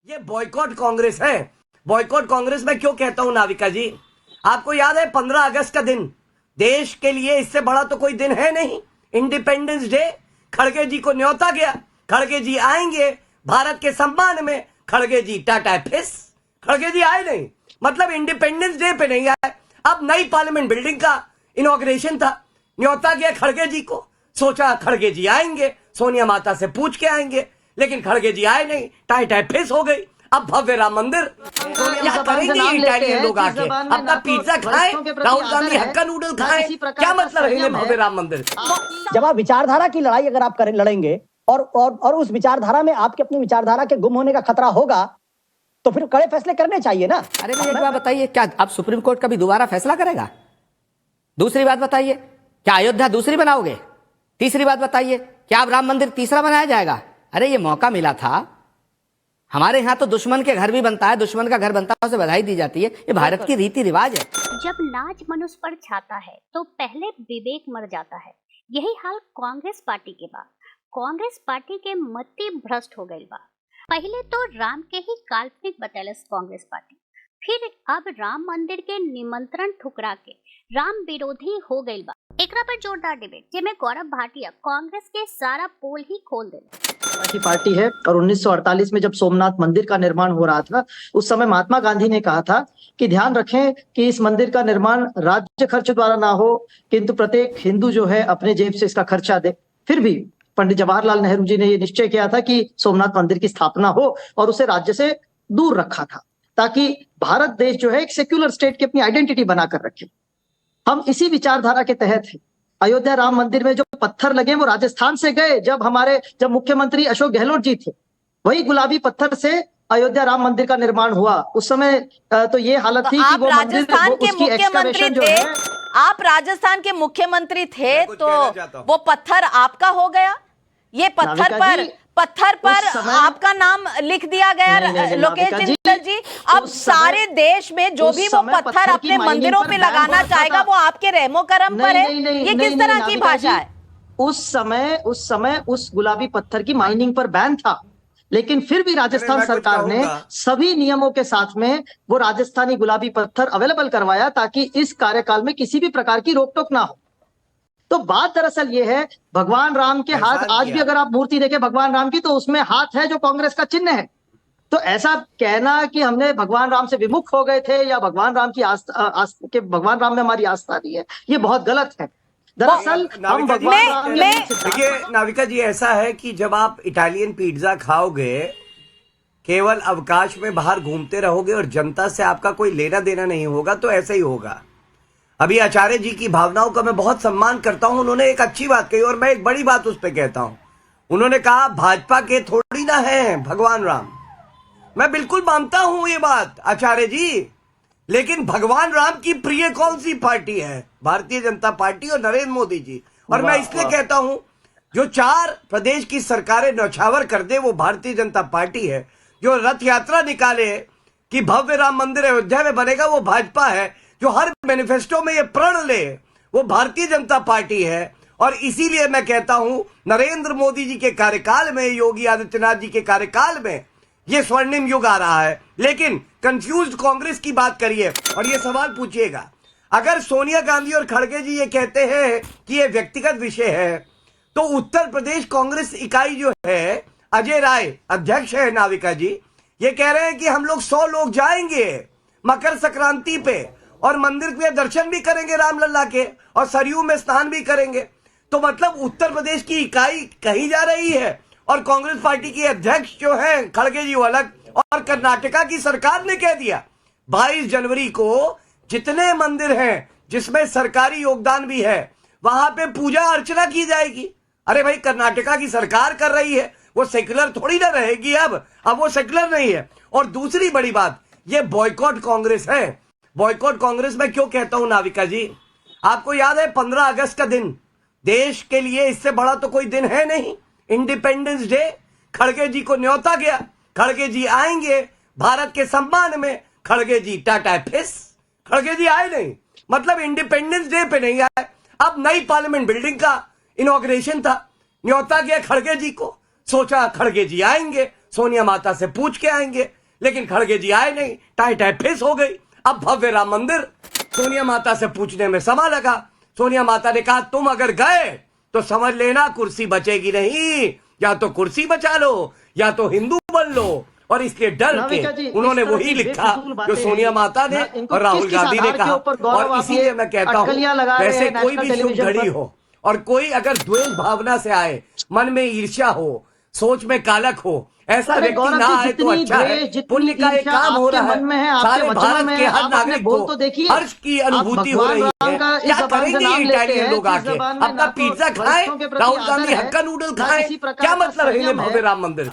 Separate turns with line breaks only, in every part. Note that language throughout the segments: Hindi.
ये बॉयकॉट कांग्रेस है। बॉयकॉट कांग्रेस मैं क्यों कहता हूं नाविका जी, आपको याद है 15 अगस्त का दिन, देश के लिए इससे बड़ा तो कोई दिन है नहीं। इंडिपेंडेंस डे, खड़गे जी को न्योता गया, खड़गे जी आएंगे भारत के सम्मान में, खड़गे जी टाटा फिस, खड़गे जी आए नहीं, मतलब इंडिपेंडेंस डे पे नहीं आए। अब नई पार्लियामेंट बिल्डिंग का इनॉग्रेशन था, न्योता गया खड़गे जी को, सोचा खड़गे जी आएंगे, सोनिया माता से पूछ के आएंगे, लेकिन खड़गे जी आए नहीं, टाटा फिस हो गई। अब भव्य राम मंदिर क्या करेंगे इटालियन लोग आके, अपना पिज्जा खाएं, राहुल गांधी हक्का नूडल खाएं, क्या मतलब है भव्य राम मंदिर।
जब आप विचारधारा की लड़ाई अगर आप करें लड़ेंगे और उस विचारधारा में आपके अपनी विचारधारा के गुम होने का खतरा होगा, तो फिर कड़े फैसले करने चाहिए ना।
अरे भैया एक बात बताइए, क्या अब सुप्रीम कोर्ट कभी दोबारा फैसला करेगा? दूसरी बात बताइए, क्या अयोध्या दूसरी बनाओगे? तीसरी बात बताइए, क्या अब राम मंदिर तीसरा बनाया जाएगा? अरे ये मौका मिला था, हमारे यहाँ तो दुश्मन के घर भी बनता है, दुश्मन का घर बनता है उसे बधाई दी जाती है, ये भारत की रीति रिवाज है।
जब नाच मनुष्य पर छाता है तो पहले विवेक मर जाता है। यही हाल कांग्रेस पार्टी के बाद कांग्रेस पार्टी के मति भ्रष्ट हो गई बा। पहले तो राम के ही काल्पनिक बतैलस कांग्रेस पार्टी, फिर अब राम मंदिर के निमंत्रण ठुकरा के राम विरोधी हो गई बा। एकरा पर जोरदार डिबेट जिसमें गौरव भाटिया कांग्रेस के सारा पोल ही खोल दे
की पार्टी है। और 1948 में जब सोमनाथ मंदिर का निर्माण हो रहा था, उस समय महात्मा गांधी ने कहा था कि ध्यान रखें कि इस मंदिर का निर्माण राज्य खर्च द्वारा ना हो, किंतु प्रत्येक हिंदू जो है अपने जेब से इसका खर्चा दे। फिर भी पंडित जवाहरलाल नेहरू जी ने यह निश्चय किया था कि सोमनाथ मंदिर की स्थापना हो और उसे राज्य से दूर रखा था, ताकि भारत देश जो है एक सेक्युलर स्टेट की अपनी आइडेंटिटी बनाकर रखे। हम इसी विचारधारा के तहत है। अयोध्या राम मंदिर में जो पत्थर लगे वो राजस्थान से गए। जब मुख्यमंत्री अशोक गहलोत जी थे, वही गुलाबी पत्थर से अयोध्या राम मंदिर का निर्माण हुआ। उस समय तो ये हालत थी कि वो मंदिर उसकी एक्सकवेशन जो है।
आप राजस्थान के मुख्यमंत्री थे तो वो पत्थर आपका हो गया। ये पत्थर पर आपका नाम लिख दिया गया लोकेश जिंदल जी। अब सारे देश में जो भी वो पत्थर अपने मंदिरों पे लगाना चाहेगा वो आपके रहमो करम पर है। ये किस तरह की भाषा है?
उस समय उस गुलाबी पत्थर की माइनिंग पर बैन था, लेकिन फिर भी राजस्थान सरकार ने सभी नियमों के साथ में वो राजस्थानी गुलाबी पत्थर अवेलेबल करवाया, ताकि इस कार्यकाल में किसी भी प्रकार की रोक टोक ना हो। तो बात दरअसल ये है, भगवान राम के हाथ, आज भी अगर आप मूर्ति देखें भगवान राम की, तो उसमें हाथ है जो कांग्रेस का चिन्ह है। तो ऐसा कहना कि हमने भगवान राम से विमुख हो गए थे या भगवान राम की भगवान राम में हमारी आस्था नहीं है, ये बहुत गलत है। दरअसल हम भगवान
देखिए नाविका जी, ऐसा है कि जब आप इटालियन पिज्जा खाओगे, केवल अवकाश में बाहर घूमते रहोगे और जनता से आपका कोई लेना देना नहीं होगा, तो ऐसा ही होगा। अभी आचार्य जी की भावनाओं का मैं बहुत सम्मान करता हूं, उन्होंने एक अच्छी बात कही और मैं एक बड़ी बात उस पर कहता हूं। उन्होंने कहा भाजपा के थोड़ी ना है भगवान राम। मैं बिल्कुल मानता हूं ये बात आचार्य जी, लेकिन भगवान राम की प्रिय कौन सी पार्टी है? भारतीय जनता पार्टी और नरेंद्र मोदी जी। और मैं इसलिए कहता हूं, जो 4 प्रदेश की सरकारें न्यौछावर कर दे वो भारतीय जनता पार्टी है। जो रथ यात्रा निकाले कि भव्य राम मंदिर अयोध्या में बनेगा वो भाजपा है। जो हर मैनिफेस्टो में ये प्रण ले वो भारतीय जनता पार्टी है। और इसीलिए मैं कहता हूं, नरेंद्र मोदी जी के कार्यकाल में, योगी आदित्यनाथ जी के कार्यकाल में ये स्वर्णिम युग आ रहा है। लेकिन कंफ्यूज्ड कांग्रेस की बात करिए और ये सवाल पूछिएगा, अगर सोनिया गांधी और खड़गे जी ये कहते हैं कि ये व्यक्तिगत विषय है, तो उत्तर प्रदेश कांग्रेस इकाई जो है, अजय राय अध्यक्ष है नाविका जी, ये कह रहे हैं कि हम लोग 100 लोग जाएंगे मकर संक्रांति पे और मंदिर पे दर्शन भी करेंगे रामलला के और सरयू में स्नान भी करेंगे। तो मतलब उत्तर प्रदेश की इकाई कहीं जा रही है और कांग्रेस पार्टी के अध्यक्ष जो है खड़गे जी अलग। और कर्नाटका की सरकार ने कह दिया 22 जनवरी को जितने मंदिर हैं जिसमें सरकारी योगदान भी है वहां पे पूजा अर्चना की जाएगी। अरे भाई, कर्नाटका की सरकार कर रही है, वो सेक्युलर थोड़ी ना रहेगी। अब वो सेक्युलर नहीं है। और दूसरी बड़ी बात, ये बॉयकॉट कांग्रेस है। बॉयकॉट कांग्रेस मैं क्यों कहता हूं नाविका जी, आपको याद है 15 अगस्त का दिन, देश के लिए इससे बड़ा तो कोई दिन है नहीं। इंडिपेंडेंस डे, खड़गे जी को न्योता गया, खड़गे जी आएंगे भारत के सम्मान में, खड़गे जी टाटा फिस, खड़गे जी आए नहीं, मतलब इंडिपेंडेंस डे पे नहीं आए। अब नई पार्लियामेंट बिल्डिंग का इनॉग्रेशन था, न्योता गया खड़गे जी को, सोचा खड़गे जी आएंगे, सोनिया माता से पूछ के आएंगे, लेकिन खड़गे जी आए नहीं, टाई टाई फिस हो गई। अब भव्य राम मंदिर, सोनिया माता से पूछने में समय लगा। सोनिया माता ने कहा तुम अगर गए तो समझ लेना कुर्सी बचेगी नहीं, या तो कुर्सी बचा लो या तो हिंदू बन लो। और इसके डर के उन्होंने वही लिखा जो सोनिया माता ने और राहुल गांधी ने कहा। और इसीलिए मैं कहता हूं, वैसे कोई भी शुभ घड़ी हो और कोई अगर द्वेष भावना से आए, मन में ईर्ष्या हो, सोच में कालक हो, ऐसा व्यक्ति ना आए तो अच्छा है। पुण्य का एक काम हो रहा है, सारे भारत के हर नागरिक को हर्ष की अनुभूति हो रही है। क्या करेंगे इटालियन लोग आके? अपना पिज्जा खाएं, राहुल गांधी हक्का नूडल खाएं, क्या मतलब है इन्हें भव्य राम मंदिर?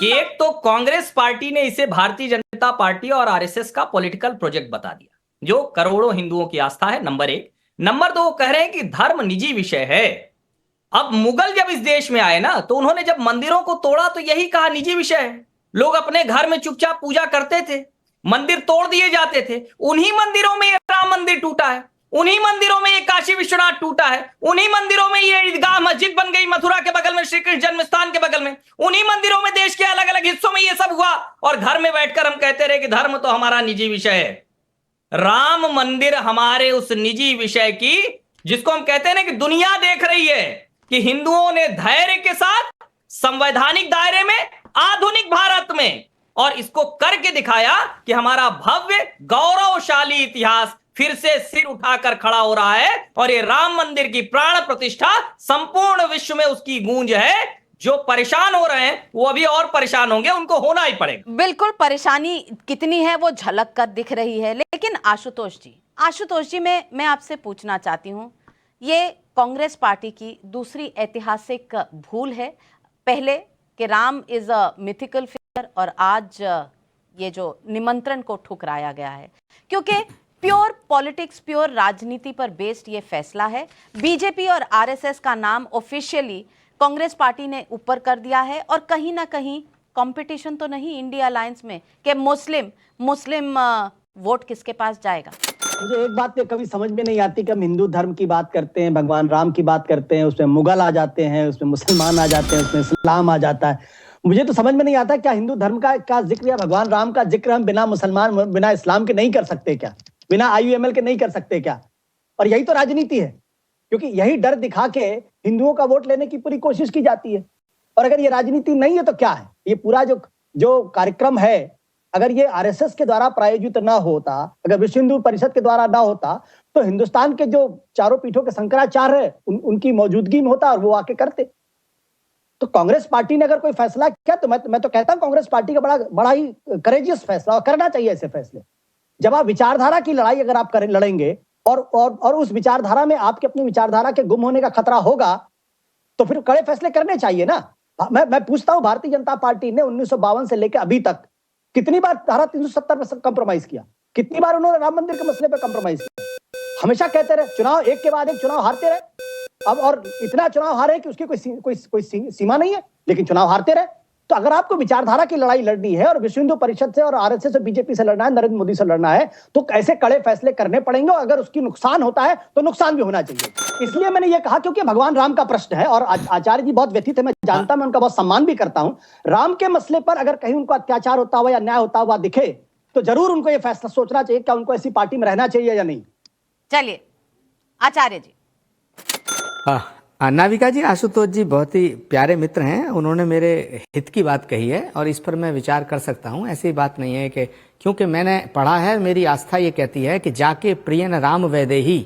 एक तो कांग्रेस पार्टी ने इसे भारतीय जनता पार्टी और आरएसएस का पॉलिटिकल प्रोजेक्ट बता दिया, जो करोड़ों हिंदुओं की आस्था है, नंबर एक। नंबर दो, कह रहे हैं कि धर्म निजी विषय है। अब मुगल जब इस देश में आए ना, तो उन्होंने जब मंदिरों को तोड़ा तो यही कहा निजी विषय है। लोग अपने घर में चुपचाप पूजा करते थे, मंदिर तोड़ दिए जाते थे। उन्हीं मंदिरों में ये राम मंदिर टूटा है, उन्हीं मंदिरों में ये काशी विश्वनाथ टूटा है, उन्हीं मंदिरों में ये ईदगाह मस्जिद बन गई मथुरा के बगल में, श्री कृष्ण जन्म स्थान के बगल में। उन्हीं मंदिरों में देश के अलग अलग हिस्सों में ये सब हुआ, और घर में बैठकर हम कहते रहे कि धर्म तो हमारा निजी विषय है। राम मंदिर हमारे उस निजी विषय की, जिसको हम कहते हैं ना कि दुनिया देख रही है कि हिंदुओं ने धैर्य के साथ संवैधानिक दायरे में, आधुनिक भारत में, और इसको करके दिखाया कि हमारा भव्य गौरवशाली इतिहास फिर से सिर उठाकर खड़ा हो रहा है। और ये राम मंदिर की प्राण प्रतिष्ठा संपूर्ण विश्व में उसकी गूंज है। जो परेशान हो रहे हैं वो अभी और परेशान होंगे, उनको होना ही पड़ेगा।
बिल्कुल, परेशानी कितनी है वो झलक कर दिख रही है। लेकिन आशुतोष जी, मैं आपसे पूछना चाहती हूं, ये कांग्रेस पार्टी की दूसरी ऐतिहासिक भूल है। पहले कि Ram is a mythical figure, और आज ये जो निमंत्रण को ठुकराया गया है, क्योंकि प्योर पॉलिटिक्स, प्योर राजनीति पर बेस्ड ये फैसला है। बीजेपी और आरएसएस का नाम ऑफिशियली कांग्रेस पार्टी ने ऊपर कर दिया है, और कहीं ना कहीं कंपटीशन तो नहीं इंडिया अलायंस में कि मुस्लिम वोट किसके पास जाएगा।
मुझे एक बात कभी समझ में नहीं आती कि हम हिंदू धर्म की बात करते हैं, भगवान राम की बात करते हैं, उसमें मुगल आ जाते हैं, उसमें मुसलमान आ जाते हैं, उसमें इस्लाम आ जाता है। मुझे तो समझ में नहीं आता क्या हिंदू धर्म का जिक्र या भगवान राम का जिक्र हम बिना मुसलमान, बिना इस्लाम के नहीं कर सकते क्या? बिना IUML के नहीं कर सकते क्या? और यही तो राजनीति है, क्योंकि यही डर दिखा के हिंदुओं का वोट लेने की पूरी कोशिश की जाती है। और अगर ये राजनीति नहीं है तो क्या है? ये पूरा जो कार्यक्रम है, अगर ये आरएसएस के द्वारा प्रायोजित ना होता, अगर विश्व हिंदू परिषद के द्वारा ना होता, तो हिंदुस्तान के जो चारों पीठों के शंकराचार्य है उनकी मौजूदगी में होता और वो आके करते। तो कांग्रेस पार्टी ने अगर कोई फैसला किया तो मैं तो कहता हूं कांग्रेस पार्टी का बड़ा ही करेजियस फैसला, और करना चाहिए ऐसे फैसले। जब आप विचारधारा की लड़ाई अगर आप लड़ेंगे और उस विचारधारा में आपके अपनी विचारधारा के गुम होने का खतरा होगा, तो फिर कड़े फैसले करने चाहिए ना। मैं पूछता हूं, भारतीय जनता पार्टी ने 1952 से लेकर अभी तक कितनी बार धारा 370 में कंप्रोमाइज किया? कितनी बार उन्होंने राम मंदिर के मसले पे कंप्रोमाइज किया? हमेशा कहते रहे, चुनाव एक के बाद एक चुनाव हारते रहे। अब और इतना चुनाव हारे कि उसकी कोई सीमा नहीं है, लेकिन चुनाव हारते रहे। तो अगर आपको विचारधारा की लड़ाई लड़नी है और विश्व हिंदू परिषद से और आरएसएस और बीजेपी से लड़ना है, नरेंद्र मोदी से लड़ना है, तो ऐसे कड़े फैसले करने पड़ेंगे। और अगर उसकी नुकसान होता है तो नुकसान भी होना चाहिए। इसलिए मैंने ये कहा क्योंकि भगवान राम का प्रश्न है, और आचार्य जी बहुत व्यथित है, मैं जानता, मैं उनका बहुत सम्मान भी करता हूं। राम के मसले पर अगर कहीं उनको अत्याचार होता हुआ या अन्याय होता हुआ दिखे तो जरूर उनको यह फैसला सोचना चाहिए क्या उनको ऐसी पार्टी में रहना चाहिए या नहीं।
चलिए आचार्य जी।
नाविका जी, आशुतोष जी बहुत ही प्यारे मित्र हैं, उन्होंने मेरे हित की बात कही है और इस पर मैं विचार कर सकता हूं। ऐसी बात नहीं है कि क्योंकि मैंने पढ़ा है, मेरी आस्था ये कहती है कि जाके प्रियन राम वैदेही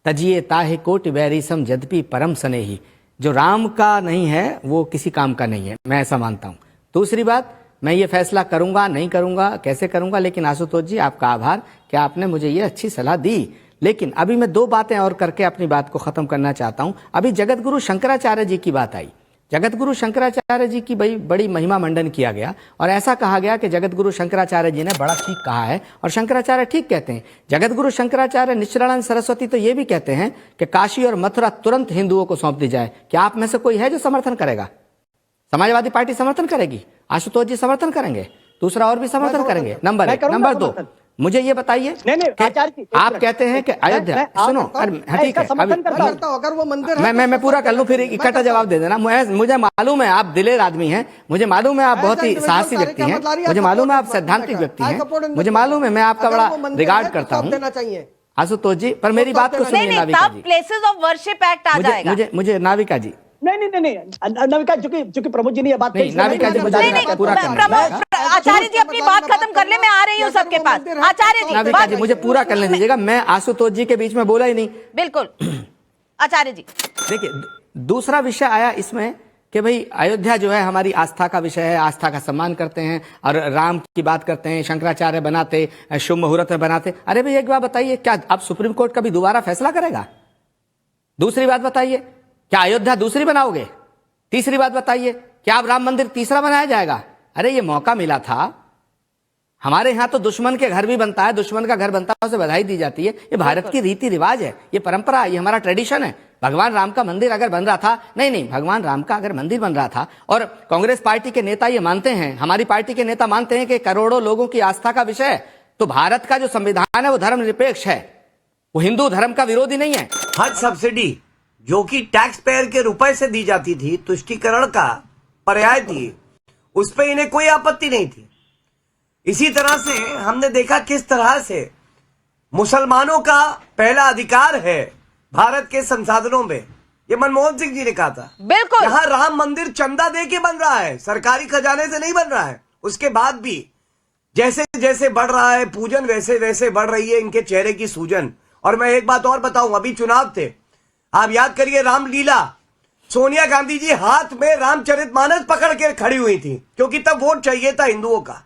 तजिए ताहे कोटि बैरीसम यद्यपि परम सनेही। जो राम का नहीं है वो किसी काम का नहीं है, मैं ऐसा मानता हूँ। दूसरी बात, मैं ये फैसला करूंगा नहीं करूंगा, कैसे करूंगा, लेकिन आशुतोष जी आपका आभार कि आपने मुझे ये अच्छी सलाह दी। लेकिन अभी मैं दो बातें और करके अपनी बात को खत्म करना चाहता हूं। अभी जगत गुरु शंकराचार्य जी की बात आई। जगत गुरु शंकराचार्य जी की बड़ी महिमा मंडन किया गया और ऐसा कहा गया कि जगत गुरु शंकराचार्य जी ने बड़ा ठीक कहा है, और शंकराचार्य ठीक कहते हैं। जगत गुरु शंकराचार्य निश्चलानंद सरस्वती तो ये भी कहते हैं कि काशी और मथुरा तुरंत हिंदुओं को सौंप दी जाए। क्या आप में से कोई है जो समर्थन करेगा? समाजवादी पार्टी समर्थन करेगी, आशुतोष जी समर्थन करेंगे, दूसरा और भी समर्थन करेंगे। नंबर 1। मुझे ये बताइए
नहीं,
कि
आचार्य जी, एक
आप
मिनट।
कहते हैं कि अयोध्या, सुनो, ठीक है,
अगर वो मंदिर है
मैं पूरा कर लूं, फिर इकट्ठा जवाब दे देना। मुझे मालूम है आप दिलेर आदमी हैं, मुझे मालूम है आप बहुत ही साहसी व्यक्ति हैं, मुझे मालूम है आप सैद्धांतिक व्यक्ति हैं, मुझे मालूम है मैं आपका बड़ा रिगार्ड करता हूँ आशुतोष जी, पर मेरी बात को सुनिए नाविका जी।
प्लेसेस ऑफ वर्शिप एक्ट आ जाएगा।
मुझे नाविका जी,
नहीं, नाविका, चूंकि प्रमोद जी ने ये बात कही,
नाविका जी मुझे पूरा करना है।
आचार्य जी अपनी बात खत्म कर ले, मैं आ रही हूँ सबके पास। आचार्य जी,
नाविका जी मुझे पूरा करने दीजिएगा, मैं आशुतोष जी के बीच में बोला ही नहीं।
बिल्कुल आचार्य जी।
देखिए, दूसरा विषय आया इसमें कि भाई अयोध्या जो है हमारी आस्था का विषय है, आस्था का सम्मान करते हैं और राम की बात करते हैं, शंकराचार्य बनाते, शुभ मुहूर्त में बनाते। अरे भाई एक बात बताइए, क्या अब सुप्रीम कोर्ट कभी दोबारा फैसला करेगा? दूसरी बात बताइए, क्या अयोध्या दूसरी बनाओगे? तीसरी बात बताइए, क्या अब राम मंदिर तीसरा बनाया जाएगा? अरे ये मौका मिला था, हमारे यहां तो दुश्मन के घर भी बनता है, दुश्मन का घर बनता है उसे बधाई दी जाती है। ये भारत की रीति रिवाज है, ये परंपरा, ये हमारा ट्रेडिशन है। भगवान राम का मंदिर अगर बन रहा था, नहीं, भगवान राम का अगर मंदिर बन रहा था और कांग्रेस पार्टी के नेता ये मानते हैं, हमारी पार्टी के नेता मानते हैं कि करोड़ों लोगों की आस्था का विषय है, तो भारत का जो संविधान है वो धर्मनिरपेक्ष है, वो हिंदू धर्म का विरोधी नहीं है।
हज सब्सिडी जो कि टैक्स पेयर के रुपए से दी जाती थी, तुष्टीकरण का पर्याय थी, उस पर इन्हें कोई आपत्ति नहीं थी। इसी तरह से हमने देखा किस तरह से मुसलमानों का पहला अधिकार है भारत के संसाधनों में, ये मनमोहन सिंह जी ने कहा था।
बिल्कुल,
यहाँ राम मंदिर चंदा दे के बन रहा है, सरकारी खजाने से नहीं बन रहा है। उसके बाद भी जैसे जैसे बढ़ रहा है पूजन, वैसे वैसे बढ़ रही है इनके चेहरे की सूजन। और मैं एक बात और बताऊं, अभी चुनाव थे, आप याद करिए रामलीला, सोनिया गांधी जी हाथ में रामचरितमानस पकड़ के खड़ी हुई थी, क्योंकि तब वोट चाहिए था हिंदुओं का,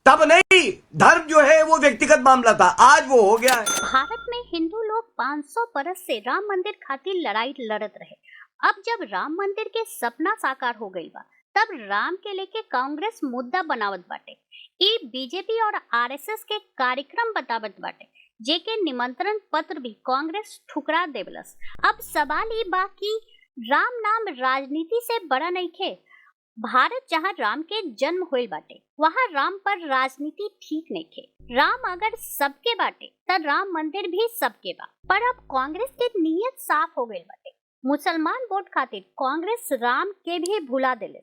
तब नहीं, धर्म जो है वो व्यक्तिगत मामला था, आज वो हो गया है।
भारत में हिंदू लोग 500 बरस से राम मंदिर खातिर लड़ाई लड़त रहे। अब जब राम मंदिर के सपना साकार हो गई बा, तब राम के लेके कांग्रेस मुद्दा बनावत बाटे, ई बीजेपी और आरएसएस के कार्यक्रम बतावत बाटे, जेके निमंत्रण पत्र भी कांग्रेस ठुकरा देवलस। अब सवाल ई बा कि राम नाम राजनीति से बड़ा नइखे। भारत जहां राम के जन्म होइल बाटे, वहां राम पर राजनीति ठीक नइखे। राम अगर सबके बाटे त राम मंदिर भी सबके बा। पर अब कांग्रेस के नीयत साफ हो गइल बाटे, मुसलमान वोट खातिर कांग्रेस राम के भी भुला देले।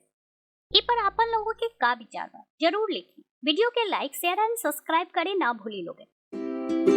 ई पर अपन लोगों के का विचार बा जरूर लिखी। वीडियो के लाइक, शेयर एंड सब्सक्राइब करे ना भूली लोगे।